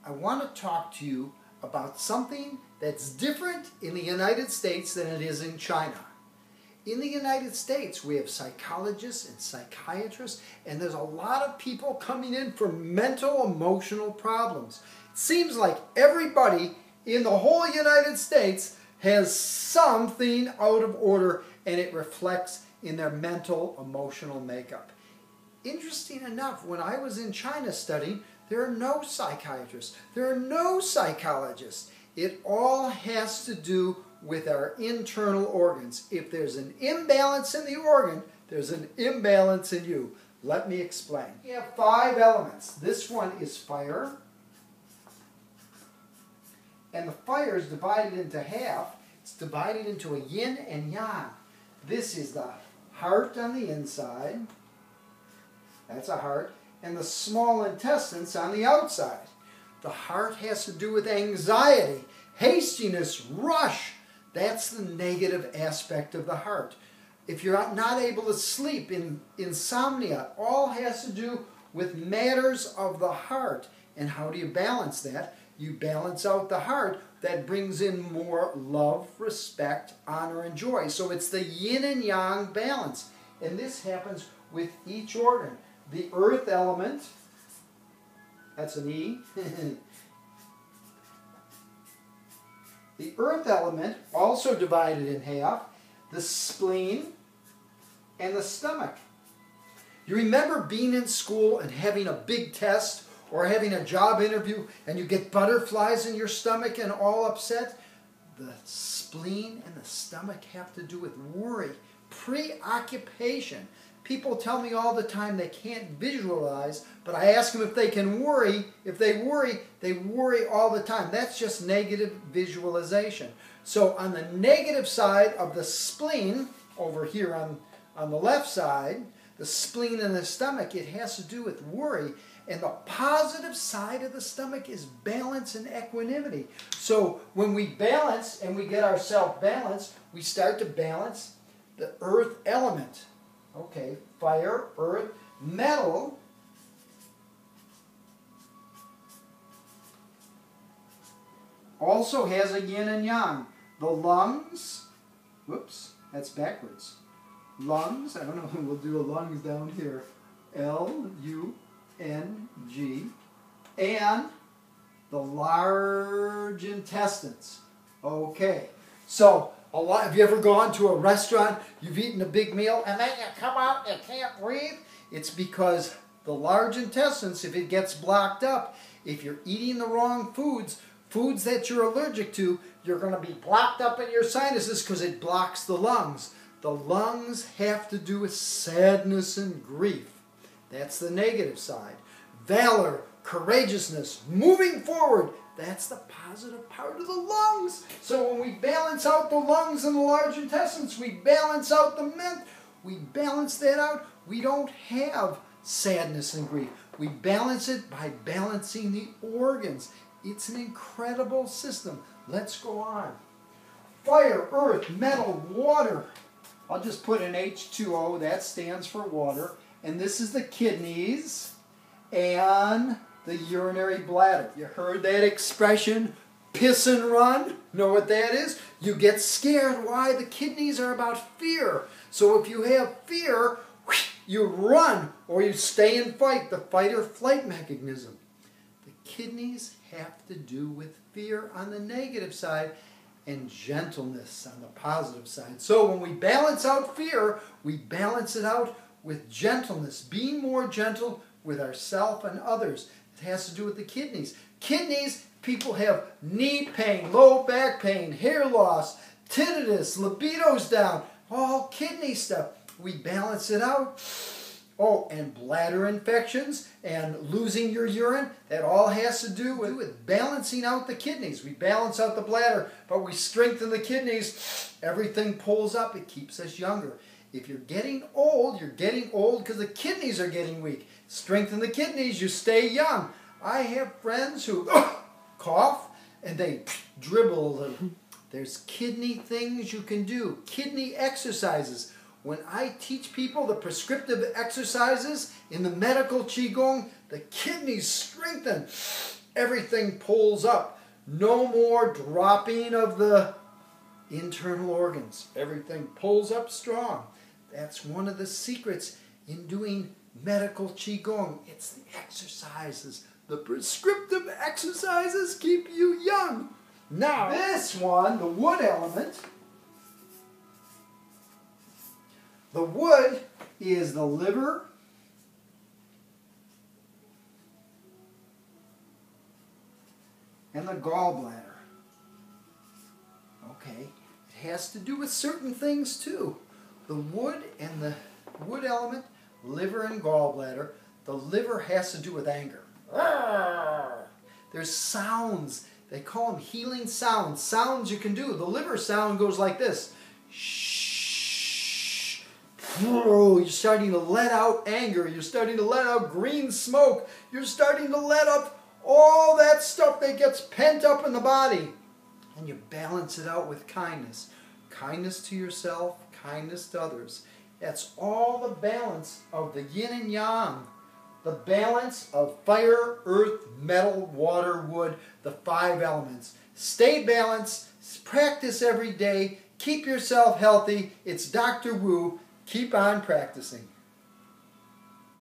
I want to talk to you about something that's different in the United States than it is in China. In the United States, we have psychologists and psychiatrists, and there's a lot of people coming in for mental, emotional problems. It seems like everybody in the whole United States has something out of order, and it reflects in their mental, emotional makeup. Interesting enough, when I was in China studying, there are no psychiatrists, there are no psychologists. It all has to do with our internal organs. If there's an imbalance in the organ, there's an imbalance in you. Let me explain. We have 5 elements. This one is fire. And the fire is divided into half. It's divided into a yin and yang. This is the heart on the inside. That's a heart. And the small intestines on the outside. The heart has to do with anxiety, hastiness, rush. That's the negative aspect of the heart. If you're not able to sleep, insomnia, all has to do with matters of the heart. And how do you balance that? You balance out the heart. That brings in more love, respect, honor, and joy. So it's the yin and yang balance. And this happens with each organ. The earth element, that's an E. The earth element, also divided in half, the spleen and the stomach. You remember being in school and having a big test or having a job interview and you get butterflies in your stomach and all upset? The spleen and the stomach have to do with worry, preoccupation. People tell me all the time they can't visualize, but I ask them if they can worry. If they worry all the time. That's just negative visualization. So on the negative side of the spleen, over here on the left side, the spleen and the stomach, it has to do with worry. And the positive side of the stomach is balance and equanimity. So when we balance and we get ourselves balanced, we start to balance the earth element. Okay, fire, earth, metal. Also has a yin and yang. The lungs, whoops, that's backwards. Lungs, I don't know, we'll do a lungs down here. L-U-N-G. And the large intestines. Okay, so have you ever gone to a restaurant, you've eaten a big meal, and then you come out and you can't breathe? It's because the large intestines, if it gets blocked up, if you're eating the wrong foods that you're allergic to, you're going to be blocked up in your sinuses because it blocks the lungs. The lungs have to do with sadness and grief. That's the negative side. Valor, courageousness, moving forward. That's the positive part of the lungs. So when we balance out the lungs and the large intestines, we balance out the ment. We balance that out. We don't have sadness and grief. We balance it by balancing the organs. It's an incredible system. Let's go on. Fire, earth, metal, water. I'll just put an H2O. That stands for water. And this is the kidneys and the urinary bladder. You heard that expression, piss and run? Know what that is? You get scared. Why? The kidneys are about fear. So if you have fear, you run or you stay and fight, the fight or flight mechanism. The kidneys have to do with fear on the negative side and gentleness on the positive side. So when we balance out fear, we balance it out with gentleness, being more gentle with ourselves and others. It has to do with the kidneys. Kidneys, people have knee pain, low back pain, hair loss, tinnitus, libido's down, all kidney stuff. We balance it out. Oh, and bladder infections and losing your urine, that all has to do with balancing out the kidneys. We balance out the bladder, but we strengthen the kidneys. Everything pulls up. It keeps us younger. If you're getting old because the kidneys are getting weak. Strengthen the kidneys, you stay young. I have friends who cough and they dribble a little. There's kidney things you can do, kidney exercises. When I teach people the prescriptive exercises in the medical Qigong, the kidneys strengthen. Everything pulls up. No more dropping of the internal organs. Everything pulls up strong. That's one of the secrets in doing medical Qigong. It's the exercises. The prescriptive exercises keep you young. Now, this one, the wood element. The wood is the liver, and the gallbladder. Okay, it has to do with certain things too. The wood and the wood element, liver and gallbladder. The liver has to do with anger. There's sounds. They call them healing sounds. Sounds you can do. The liver sound goes like this. Shh. You're starting to let out anger. You're starting to let out green smoke. You're starting to let up all that stuff that gets pent up in the body. And you balance it out with kindness. Kindness to yourself, kindness to others. That's all the balance of the yin and yang. The balance of fire, earth, metal, water, wood, the 5 elements. Stay balanced, practice every day, keep yourself healthy. It's Dr. Wu. Keep on practicing.